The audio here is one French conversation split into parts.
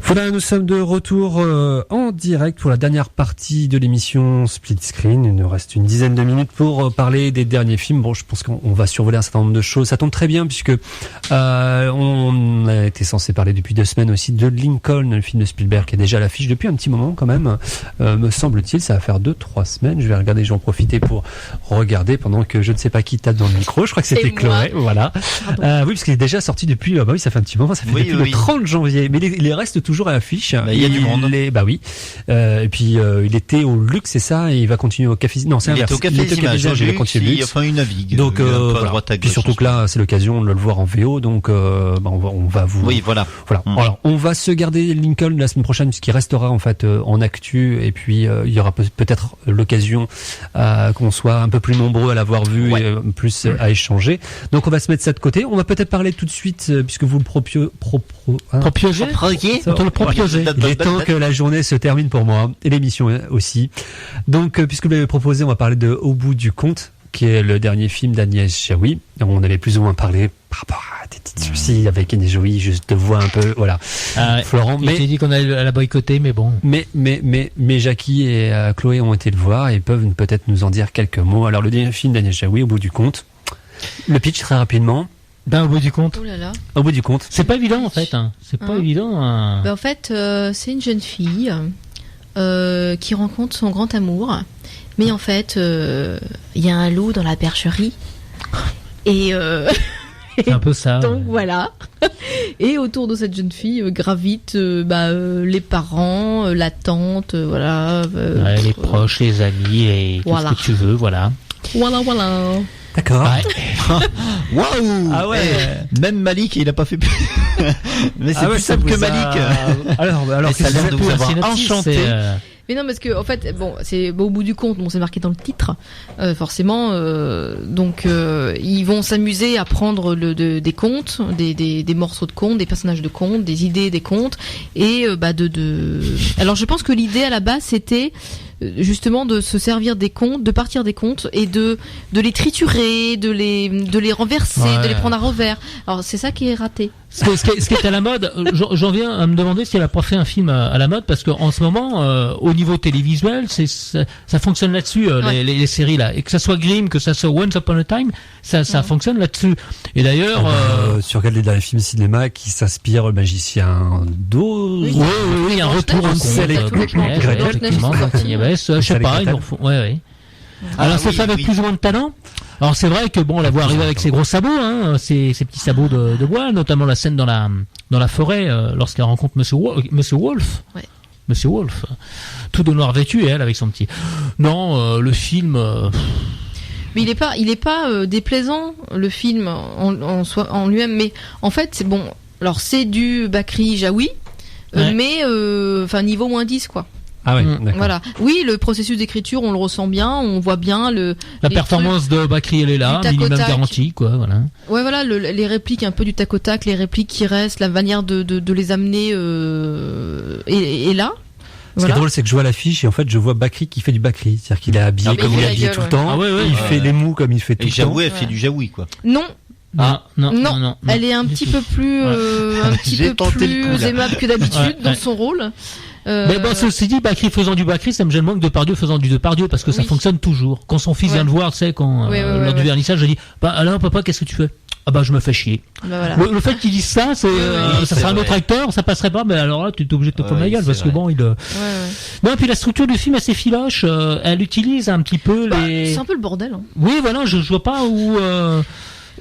Voilà, nous sommes de retour en direct pour la dernière partie de l'émission Split Screen. Il nous reste une dizaine de minutes pour parler des derniers films. Bon, je pense qu'on va survoler un certain nombre de choses. Ça tombe très bien puisque on a été censé parler depuis 2 semaines aussi de Lincoln, le film de Spielberg qui est déjà à l'affiche depuis un petit moment quand même. Me semble-t-il, ça va faire 2-3 semaines. Je vais regarder, j'en profiter pour regarder pendant que je ne sais pas qui tape dans le micro. Je crois que c'était Chloé. Voilà. Oui, parce qu'il est déjà sorti depuis. Bah oui, ça fait un petit moment. Ça fait depuis le 30 janvier. Mais il reste toujours à l'affiche. Il y a du monde. Bah oui. Et puis il était au Luxe, c'est ça, et il va continuer au Café. Non, c'est inverse. Il était au Café Images, il va continuer au Luxe. Enfin, il navigue. Donc à droite à gauche. Puis surtout que là, c'est l'occasion de le voir en VO. Donc on va vous. Oui, voilà. Alors, on va se garder Lincoln la semaine prochaine puisqu'il restera en fait en actu. Et puis il y aura peut-être l'occasion qu'on soit un peu plus nombreux à l'avoir vu et plus à échanger. Donc on va se mettre ça de côté. On va peut-être parler tout de suite puisque vous le propiosez. Il est temps que la journée se termine pour moi et l'émission aussi. Donc, puisque vous l'avez proposé, on va parler de Au bout du compte, qui est le dernier film d'Agnès Jaoui. On avait plus ou moins parlé par rapport à des petits soucis avec Agnès Jaoui, juste de voir un peu, voilà. Florent, mais j'ai dit qu'on allait la boycotter, mais bon. Mais Jackie et Chloé ont été le voir et peuvent peut-être nous en dire quelques mots. Alors, le dernier film d'Agnès Jaoui, Au bout du compte. Le pitch très rapidement. Au bout du compte. Oh là là. Au bout du compte. C'est pas évident en fait. C'est pas évident. En fait, c'est une jeune fille qui rencontre son grand amour. Mais en fait, il y a un loup dans la bergerie. Et c'est un peu ça. Donc voilà. Et autour de cette jeune fille gravitent les parents, la tante, voilà. Les proches, les amis, et tout ce que tu veux, voilà. Voilà. D'accord. Waouh. Ah ouais. Même Malik, il a pas fait. Mais c'est plus simple que Malik. Alors ça a l'air de vous avoir enchanté. Mais non, parce que en fait, c'est au bout du compte, c'est marqué dans le titre, forcément. Donc, ils vont s'amuser à prendre des contes, des morceaux de contes, des personnages de contes, des idées des contes, et Alors, je pense que l'idée à la base, c'était justement de se servir des contes, de partir des contes et de les triturer, de les renverser, de les prendre à revers. Alors, c'est ça qui est raté. Ce qui est à la mode, j'en viens à me demander si elle a pas fait un film à la mode, parce qu'en ce moment, au niveau télévisuel, ça fonctionne là-dessus, les séries là, et que ça soit Grimm, que ça soit Once Upon a Time, ça fonctionne là-dessus. Et d'ailleurs, tu regardes les derniers films cinéma qui s'inspirent le magicien d'Oz. Oui, un retour en compte. Effectivement, je sais pas, ils nous refont. Alors ça fait avec plus ou moins de talent. Alors c'est vrai que on la voit arriver avec ses gros sabots, ses petits sabots de bois, notamment la scène dans la forêt lorsqu'elle rencontre Monsieur Wolf. Ouais. Monsieur Wolf, tout de noir vêtu, et elle avec son petit. Non, le film. Mais il est pas déplaisant, le film en lui-même, mais en fait c'est bon. Alors c'est du Bakri Jaoui, mais niveau -10 quoi. Ah ouais, d'accord. Voilà. Oui, le processus d'écriture, on le ressent bien, on voit bien la performance de Bakri, elle est là, minimum garantie, quoi, voilà. Ouais, voilà, les répliques un peu du tac au tac, les répliques qui restent, la manière de les amener est là. Ce qui est drôle, c'est que je vois l'affiche et en fait, je vois Bakri qui fait du Bakri, c'est-à-dire qu'il est habillé comme il est habillé tout le temps. Il fait les mous comme il fait tout le temps. Et Jaoui, elle fait du Jaoui, quoi. Non. Non. Elle est un petit peu plus, aimable que d'habitude dans son rôle. Mais ceci dit, Bakri faisant du Bakri, ça me gêne moins que Depardieu faisant du Depardieu, parce que ça fonctionne toujours. Quand son fils vient le voir, tu sais, lors du vernissage, je dis, alors papa, qu'est-ce que tu fais? Ah bah je me fais chier. Voilà. Le fait qu'il dise ça, ça serait un autre acteur, ça passerait pas, mais alors là tu es obligé de te prendre la gueule, parce que Non, puis la structure du film est assez filoche, elle utilise un petit peu c'est un peu le bordel. Oui, voilà, je vois pas où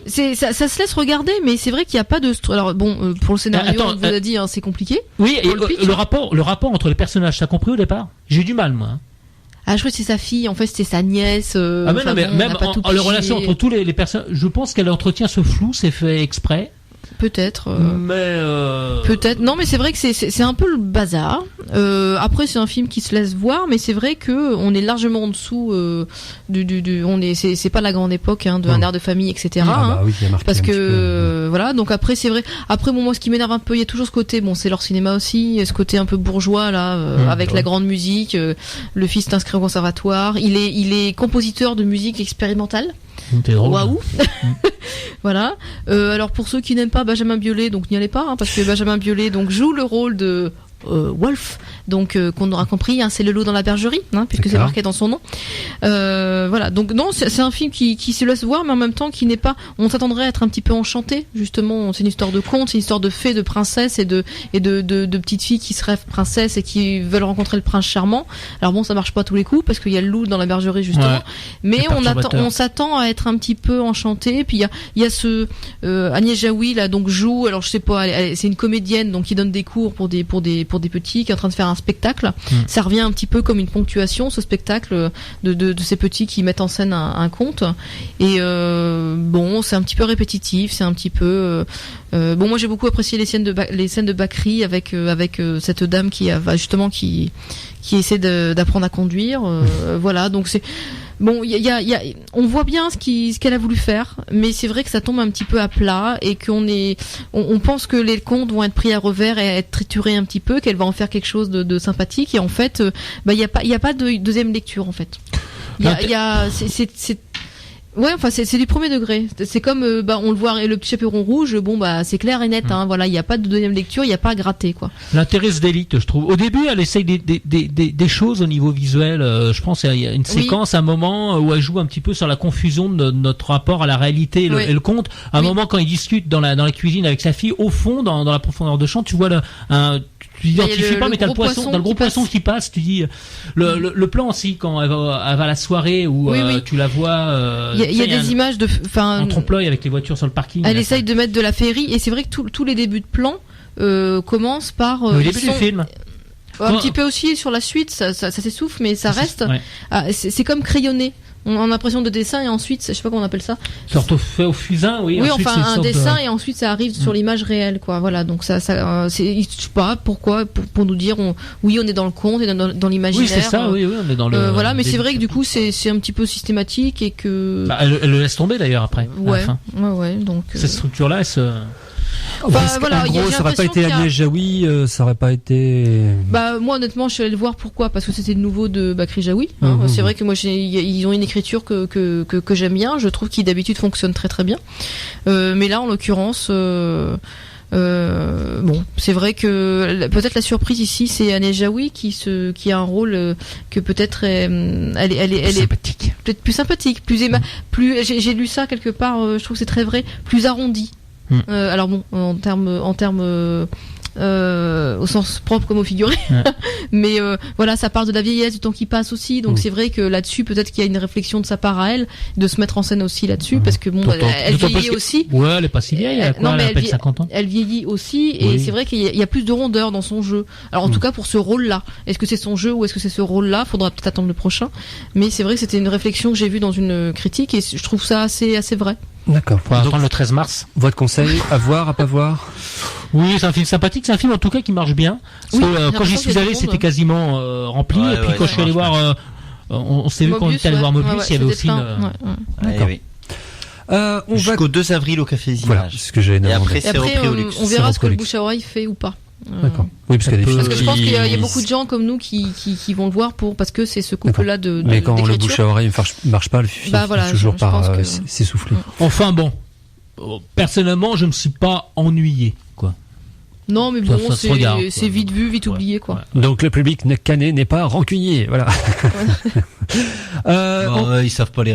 ça se laisse regarder, mais c'est vrai qu'il n'y a pas de alors pour le scénario, on vous a dit c'est compliqué. Oui, et le rapport entre les personnages, t'as compris au départ? J'ai eu du mal, moi. Ah, je crois que c'est sa fille, en fait c'était sa nièce. Même la relation entre tous les personnes, je pense qu'elle entretient ce flou, c'est fait exprès. Peut-être. Mais peut-être. Non, mais c'est vrai que c'est un peu le bazar. Après, c'est un film qui se laisse voir, mais c'est vrai que on est largement en dessous c'est pas la grande époque de Un air de famille, etc. Parce que voilà. Donc après, c'est vrai. Après, moi, ce qui m'énerve un peu, il y a toujours ce côté. C'est leur cinéma aussi, ce côté un peu bourgeois là, avec la grande musique. Le fils est inscrit au conservatoire. Il est compositeur de musique expérimentale. Waouh. Voilà. Alors pour ceux qui n'aiment pas Benjamin Biolay, donc n'y allez pas, parce que Benjamin Biolay joue le rôle de Wolf, donc qu'on aura compris, hein, c'est le loup dans la bergerie, hein, puisque c'est marqué dans son nom. Voilà, donc non, c'est un film qui se laisse voir, mais en même temps qui n'est pas. On s'attendrait à être un petit peu enchanté, justement. C'est une histoire de conte, c'est une histoire de fées, de princesses et de petites filles qui se rêvent princesses et qui veulent rencontrer le prince charmant. Alors bon, ça marche pas à tous les coups parce qu'il y a le loup dans la bergerie justement, mais on s'attend à être un petit peu enchanté. Puis il y a ce Agnès Jaoui là, donc joue. Alors je sais pas, c'est une comédienne donc qui donne des cours pour des petits, qui est en train de faire un spectacle. Ça revient un petit peu comme une ponctuation, ce spectacle de ces petits qui mettent en scène un conte. Et bon, c'est un petit peu répétitif, c'est un petit peu bon, moi j'ai beaucoup apprécié les scènes de Bakri avec cette dame qui essaie d'apprendre à conduire. Voilà, donc c'est bon, on voit bien ce qu'elle a voulu faire, mais c'est vrai que ça tombe un petit peu à plat et on pense que les contes vont être pris à revers et être triturés un petit peu, qu'elle va en faire quelque chose de sympathique, et en fait, il y a pas de deuxième lecture en fait. Ouais, enfin c'est du premier degré. C'est comme on le voit, le petit chaperon rouge, bon bah c'est clair et net, hein, voilà, il y a pas de deuxième lecture, il y a pas à gratter quoi. L'intérêt d'Élite, je trouve. Au début, elle essaye des choses au niveau visuel. Je pense qu'il y a une séquence, un moment où elle joue un petit peu sur la confusion de notre rapport à la réalité et le conte. Un moment quand il discute dans la cuisine avec sa fille, au fond, dans la profondeur de champ, tu vois tu l'identifies pas, mais t'as le poisson, dans le gros poisson qui passe, tu dis, le plan aussi, quand elle va à la soirée où tu la vois, il y a des images en trompe-l'œil avec les voitures sur le parking. Elle essaye de mettre de la féerie, et c'est vrai que tous les débuts de plan, commencent par, le début du film. Un petit peu aussi sur la suite, ça s'essouffle, mais ça reste, c'est comme crayonné. On a l'impression de dessin, et ensuite, je sais pas comment on appelle ça. Sorte au fusain, oui. Oui, enfin, un dessin, et ensuite ça arrive sur l'image réelle, quoi. Voilà, donc c'est, je sais pas pourquoi, pour nous dire, on est dans le conte et dans l'imaginaire. Oui, c'est ça, oui, on est dans le. Voilà, mais c'est vrai que du coup, c'est un petit peu systématique et que. Elle le laisse tomber d'ailleurs après. Ouais, à la fin. ouais, donc. Cette structure-là, elle se. Voilà, en gros, ça aurait pas été Agnès Jaoui, ça aurait pas été. Bah moi honnêtement, je suis allée le voir pourquoi, parce que c'était le nouveau de Bakri Jaoui. C'est vrai que moi ils ont une écriture que j'aime bien. Je trouve qu'il d'habitude fonctionne très très bien. Mais là en l'occurrence. Bon, c'est vrai que peut-être la surprise ici, c'est Agnès Jaoui qui a un rôle que peut-être elle est sympathique. Peut-être plus sympathique, plus j'ai lu ça quelque part, je trouve que c'est très vrai, plus arrondi. Alors bon, en termes au sens propre comme au figuré, mais voilà, ça part de la vieillesse, du temps qui passe aussi, donc c'est vrai que là-dessus peut-être qu'il y a une réflexion de sa part à elle, de se mettre en scène aussi là-dessus, parce que bon, elle vieillit aussi. Ouais, elle est pas si vieille, elle a 50 ans. Elle vieillit aussi, et c'est vrai qu'il y a plus de rondeur dans son jeu. Alors en tout cas pour ce rôle-là, est-ce que c'est son jeu ou est-ce que c'est ce rôle-là? Faudra peut-être attendre le prochain, mais c'est vrai que c'était une réflexion que j'ai vue dans une critique, et je trouve ça assez vrai. D'accord. Faut attendre le 13 mars. Votre conseil, à voir, à pas voir? Oui, c'est un film sympathique, c'est un film en tout cas qui marche bien. Quand j'y suis allé, c'était quasiment rempli, et puis quand je suis allé voir, on s'est vu quand on était allé voir Mobius, il y avait aussi jusqu'au 2 avril au Café Zimage. Voilà, ce que j'ai et après c'est repris au luxe. On verra ce que le bouche à oreille fait ou pas. D'accord. Oui, parce que je pense qu'il y a beaucoup de gens comme nous qui vont le voir parce que c'est ce couple-là mais quand le bouche à oreille marche pas, le film finit toujours par s'essouffler. Enfin bon, personnellement, je me suis pas ennuyé, quoi. Non, mais bon, c'est vite vu, vite oublié, quoi. Donc le public canet n'est pas rancunier, voilà. Ils savent pas les.